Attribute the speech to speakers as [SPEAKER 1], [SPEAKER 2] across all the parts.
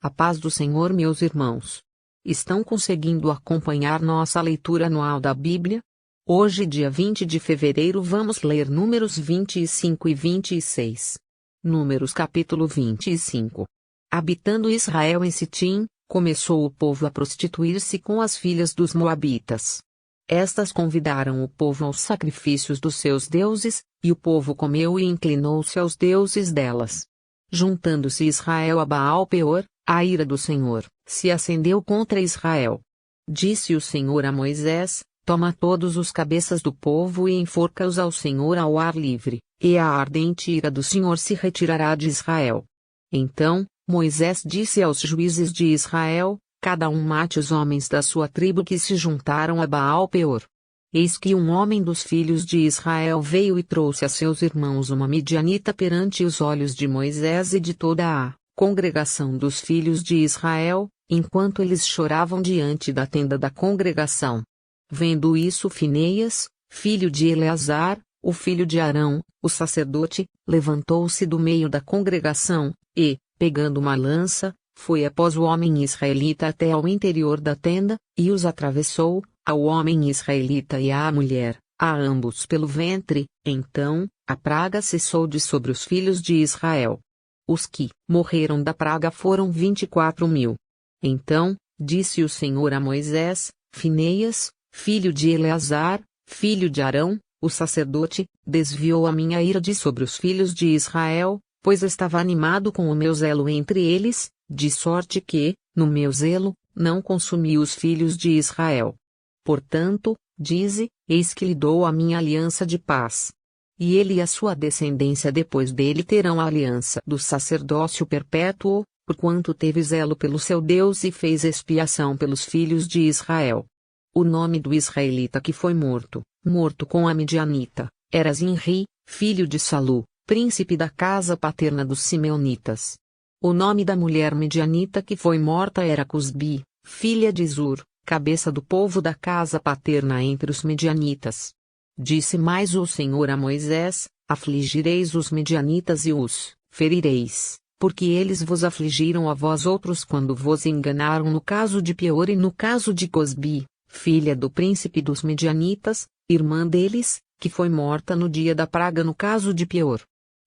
[SPEAKER 1] A paz do Senhor, meus irmãos. Estão conseguindo acompanhar nossa leitura anual da Bíblia? Hoje, dia 20 de fevereiro, vamos ler Números 25 e 26. Números capítulo 25. Habitando Israel em Sitim, começou o povo a prostituir-se com as filhas dos moabitas. Estas convidaram o povo aos sacrifícios dos seus deuses, e o povo comeu e inclinou-se aos deuses delas. Juntando-se Israel a Baal-peor, a ira do Senhor se acendeu contra Israel. Disse o Senhor a Moisés: Toma todos os cabeças do povo e enforca-os ao Senhor ao ar livre, e a ardente ira do Senhor se retirará de Israel. Então, Moisés disse aos juízes de Israel: Cada um mate os homens da sua tribo que se juntaram a Baal-peor. Eis que um homem dos filhos de Israel veio e trouxe a seus irmãos uma midianita perante os olhos de Moisés e de toda a congregação dos filhos de Israel, enquanto eles choravam diante da tenda da congregação. Vendo isso, Finéias, filho de Eleazar, o filho de Arão, o sacerdote, levantou-se do meio da congregação, e, pegando uma lança, foi após o homem israelita até ao interior da tenda, e os atravessou, ao homem israelita e à mulher, a ambos pelo ventre. Então, a praga cessou de sobre os filhos de Israel. Os que morreram da praga foram 24.000. Então, disse o Senhor a Moisés: Finéias, filho de Eleazar, filho de Arão, o sacerdote, desviou a minha ira de sobre os filhos de Israel, pois estava animado com o meu zelo entre eles, de sorte que, no meu zelo, não consumi os filhos de Israel. Portanto, dize: Eis que lhe dou a minha aliança de paz. E ele e a sua descendência depois dele terão a aliança do sacerdócio perpétuo, porquanto teve zelo pelo seu Deus e fez expiação pelos filhos de Israel. O nome do israelita que foi morto com a midianita, era Zinri, filho de Salu, príncipe da casa paterna dos simeonitas. O nome da mulher midianita que foi morta era Cusbi, filha de Zur, cabeça do povo da casa paterna entre os midianitas. Disse mais o Senhor a Moisés: Afligireis os midianitas e os ferireis, porque eles vos afligiram a vós outros quando vos enganaram no caso de Peor e no caso de Cosbi, filha do príncipe dos midianitas, irmã deles, que foi morta no dia da praga no caso de Peor.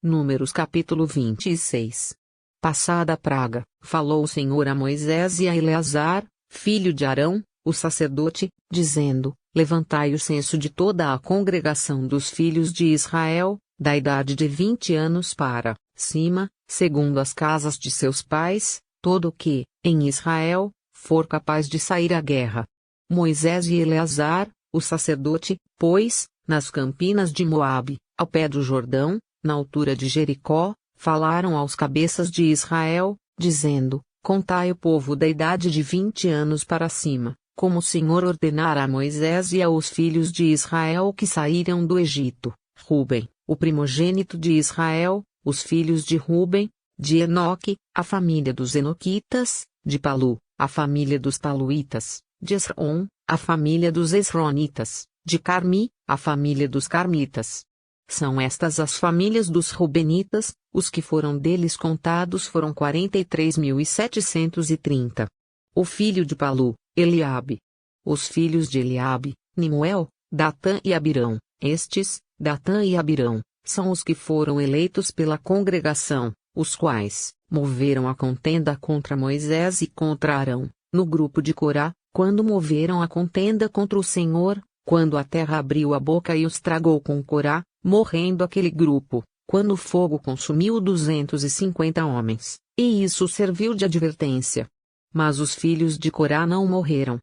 [SPEAKER 1] Números capítulo 26. Passada a praga, falou o Senhor a Moisés e a Eleazar, filho de Arão, o sacerdote, dizendo: Levantai o censo de toda a congregação dos filhos de Israel, da idade de 20 anos para cima, segundo as casas de seus pais, todo o que, em Israel, for capaz de sair à guerra. Moisés e Eleazar, o sacerdote, pois, nas campinas de Moabe, ao pé do Jordão, na altura de Jericó, falaram aos cabeças de Israel, dizendo: Contai o povo da idade de 20 anos para cima, como o Senhor ordenara a Moisés e aos filhos de Israel que saíram do Egito: Ruben, o primogênito de Israel, os filhos de Ruben, de Enoque, a família dos Enoquitas, de Palu, a família dos Paluitas, de Esrom, a família dos Esronitas, de Carmi, a família dos Carmitas. São estas as famílias dos Rubenitas, os que foram deles contados foram 43.730. O filho de Palu, Eliabe. Os filhos de Eliabe, Nimuel, Datã e Abirão. Estes, Datã e Abirão, são os que foram eleitos pela congregação, os quais moveram a contenda contra Moisés e contra Arão, no grupo de Corá, quando moveram a contenda contra o Senhor, quando a terra abriu a boca e os tragou com Corá, morrendo aquele grupo, quando o fogo consumiu 250 homens, e isso serviu de advertência. Mas os filhos de Corá não morreram.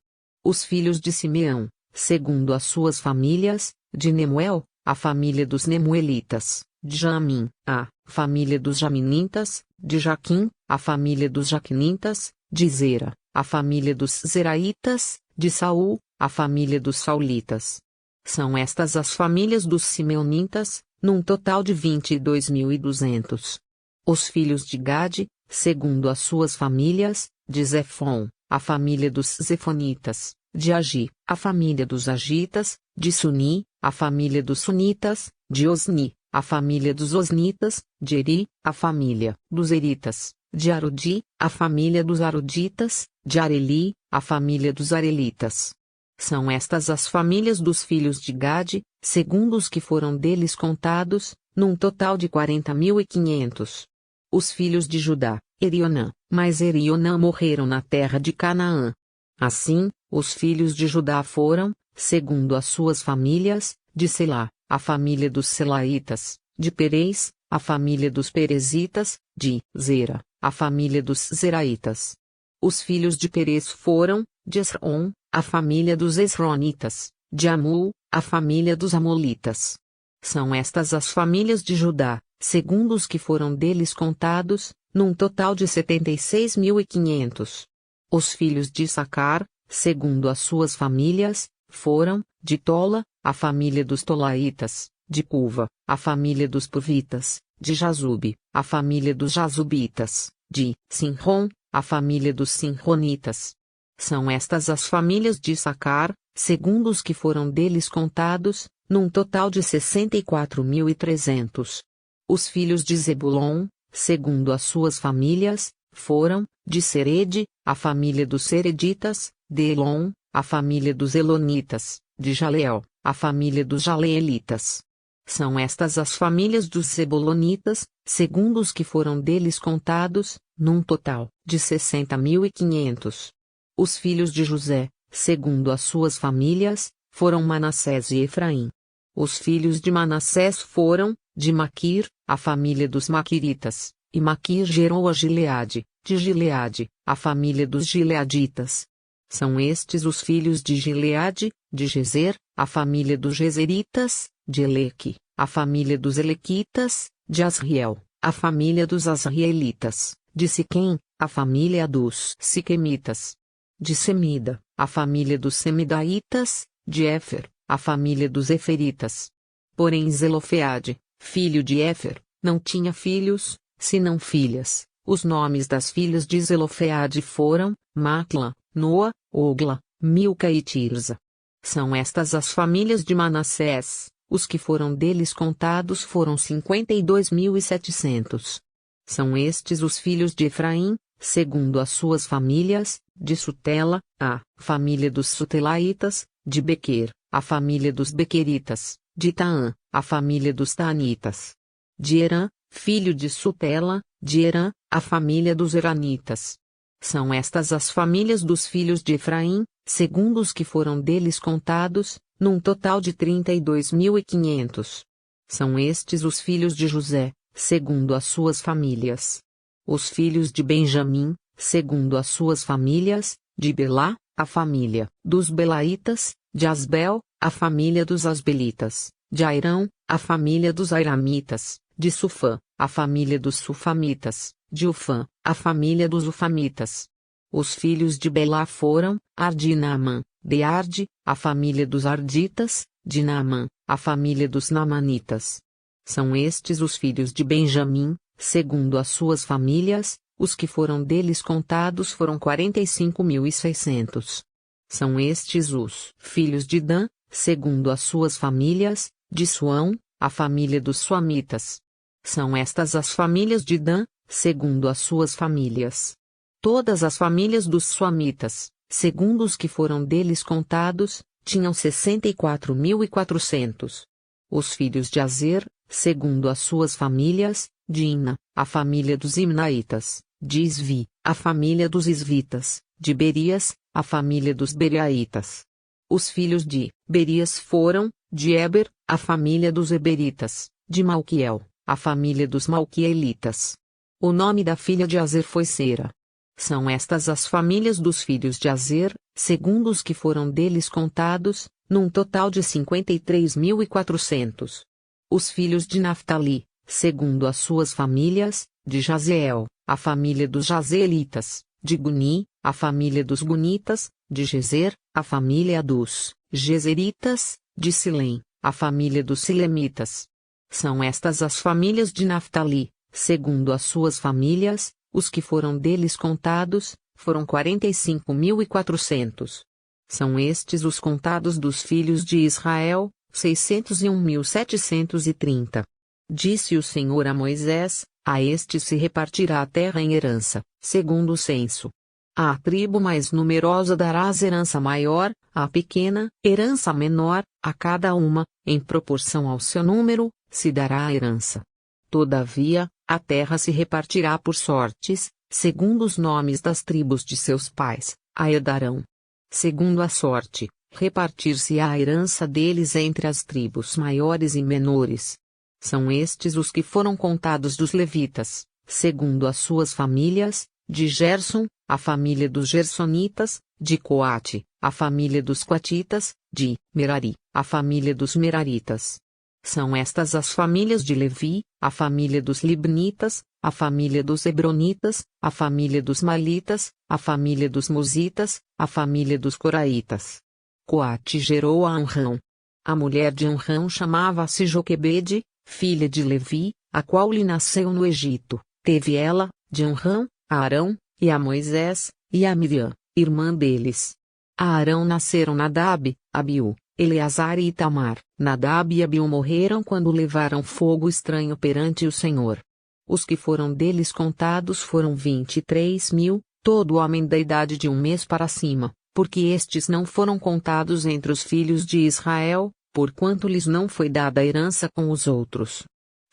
[SPEAKER 1] Os filhos de Simeão, segundo as suas famílias, de Nemuel, a família dos Nemuelitas, de Jamim, a família dos Jaminitas, de Jaquim, a família dos Jaquinitas, de Zera, a família dos Zeraitas, de Saul, a família dos Saulitas. São estas as famílias dos Simeonitas, num total de 22.200. Os filhos de Gade, segundo as suas famílias, de Zefon, a família dos Zefonitas, de Agi, a família dos Agitas, de Suni, a família dos Sunitas, de Osni, a família dos Osnitas, de Eri, a família dos Eritas, de Arudi, a família dos Aruditas; de Areli, a família dos Arelitas. São estas as famílias dos filhos de Gade, segundo os que foram deles contados, num total de 40.500. Os filhos de Judá, Erionã, mas Erionã morreram na terra de Canaã. Assim, os filhos de Judá foram, segundo as suas famílias, de Selá, a família dos Selaitas; de Perez, a família dos Perezitas; de Zera, a família dos Zeraitas. Os filhos de Perez foram, de Esrom, a família dos Esronitas; de Amul, a família dos Amolitas. São estas as famílias de Judá, segundo os que foram deles contados, num total de 76.500. Os filhos de Issacar, segundo as suas famílias, foram, de Tola, a família dos Tolaitas; de Puva, a família dos Puvitas; de Jazube, a família dos Jazubitas; de Sinrom, a família dos Sinronitas. São estas as famílias de Issacar, segundo os que foram deles contados, num total de 64.300. Os filhos de Zebulon, segundo as suas famílias, foram, de Serede, a família dos Sereditas; de Elon, a família dos Elonitas; de Jaleel, a família dos Jaleelitas. São estas as famílias dos Zebulonitas, segundo os que foram deles contados, num total de 60.500. Os filhos de José, segundo as suas famílias, foram Manassés e Efraim. Os filhos de Manassés foram, de Maquir, a família dos Maquiritas, e Maquir gerou a Gileade; de Gileade, a família dos Gileaditas. São estes os filhos de Gileade, de Gezer, a família dos Gezeritas; de Eleque, a família dos Elequitas; de Asriel, a família dos Asrielitas; de Siquém, a família dos Siquemitas; de Semida, a família dos Semidaitas; de Éfer, a família dos Eferitas. Porém Zelofeade, filho de Éfer, não tinha filhos, senão filhas. Os nomes das filhas de Zelofeade foram, Maclã, Noa, Ogla, Milca e Tirza. São estas as famílias de Manassés, os que foram deles contados foram 52.700. São estes os filhos de Efraim, segundo as suas famílias, de Sutela, a família dos Sutelaitas; de Bequer, a família dos Bequeritas; de Taã, a família dos Taanitas; de Herã, filho de Sutela; de Herã, a família dos Heranitas. São estas as famílias dos filhos de Efraim, segundo os que foram deles contados, num total de 32.500. São estes os filhos de José, segundo as suas famílias. Os filhos de Benjamim, segundo as suas famílias, de Belá, a família dos Belaitas; de Asbel, a família dos Asbelitas; de Airão, a família dos Airamitas; de Sufã, a família dos Sufamitas; de Ufã, a família dos Ufamitas. Os filhos de Belá foram, Ardi e Naamã; de Arde, a família dos Arditas; de Naamã, a família dos Naamanitas. São estes os filhos de Benjamim, segundo as suas famílias, os que foram deles contados foram 45.600. São estes os filhos de Dan, segundo as suas famílias, de Suão, a família dos Suamitas. São estas as famílias de Dan, segundo as suas famílias. Todas as famílias dos Suamitas, segundo os que foram deles contados, tinham 64.400. Os filhos de Azer, segundo as suas famílias, de Imna, a família dos Imnaitas; de Isvi, a família dos Isvitas; de Berias, a família dos Beriaitas. Os filhos de Berias foram, de Eber, a família dos Eberitas; de Malquiel, a família dos Malquielitas. O nome da filha de Azer foi Sera. São estas as famílias dos filhos de Azer, segundo os que foram deles contados, num total de 53.400. Os filhos de Naftali, segundo as suas famílias, de Jazeel, a família dos Jazeelitas; de Guni, a família dos Gunitas; de Gezer, a família dos Gezeritas; de Silém, a família dos Silemitas. São estas as famílias de Naftali, segundo as suas famílias. Os que foram deles contados, foram 45.400. São estes os contados dos filhos de Israel, 601.730. Disse o Senhor a Moisés: A este se repartirá a terra em herança, segundo o censo. À tribo mais numerosa darás herança maior, à pequena, herança menor, a cada uma, em proporção ao seu número, se dará a herança. Todavia, a terra se repartirá por sortes, segundo os nomes das tribos de seus pais, a herdarão. Segundo a sorte, repartir-se-á a herança deles entre as tribos maiores e menores. São estes os que foram contados dos levitas, segundo as suas famílias: de Gerson, a família dos Gersonitas; de Coate, a família dos Coatitas; de Merari, a família dos Meraritas. São estas as famílias de Levi: a família dos Libnitas, a família dos Hebronitas, a família dos Malitas, a família dos Musitas, a família dos Coraitas. Coate gerou a Amrão. A mulher de Amrão chamava-se Joquebede, filha de Levi, a qual lhe nasceu no Egito. Teve ela, de Amrão, a Arão, e a Moisés, e a Miriam, irmã deles. A Arão nasceram Nadab, Abiú, Eleazar e Itamar. Nadab e Abiú morreram quando levaram fogo estranho perante o Senhor. Os que foram deles contados foram 23.000, todo homem da idade de 1 mês para cima, porque estes não foram contados entre os filhos de Israel, porquanto lhes não foi dada a herança com os outros.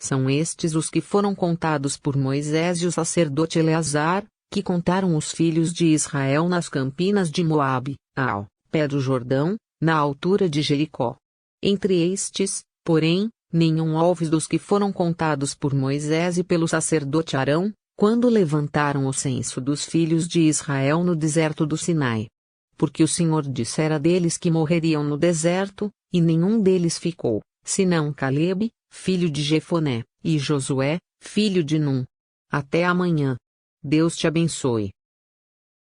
[SPEAKER 1] São estes os que foram contados por Moisés e o sacerdote Eleazar, que contaram os filhos de Israel nas campinas de Moabe, ao pé do Jordão, na altura de Jericó. Entre estes, porém, nenhum houve dos que foram contados por Moisés e pelo sacerdote Arão, quando levantaram o censo dos filhos de Israel no deserto do Sinai. Porque o Senhor dissera deles que morreriam no deserto, e nenhum deles ficou, senão Calebe, filho de Jefoné, e Josué, filho de Num. Até amanhã. Deus te abençoe.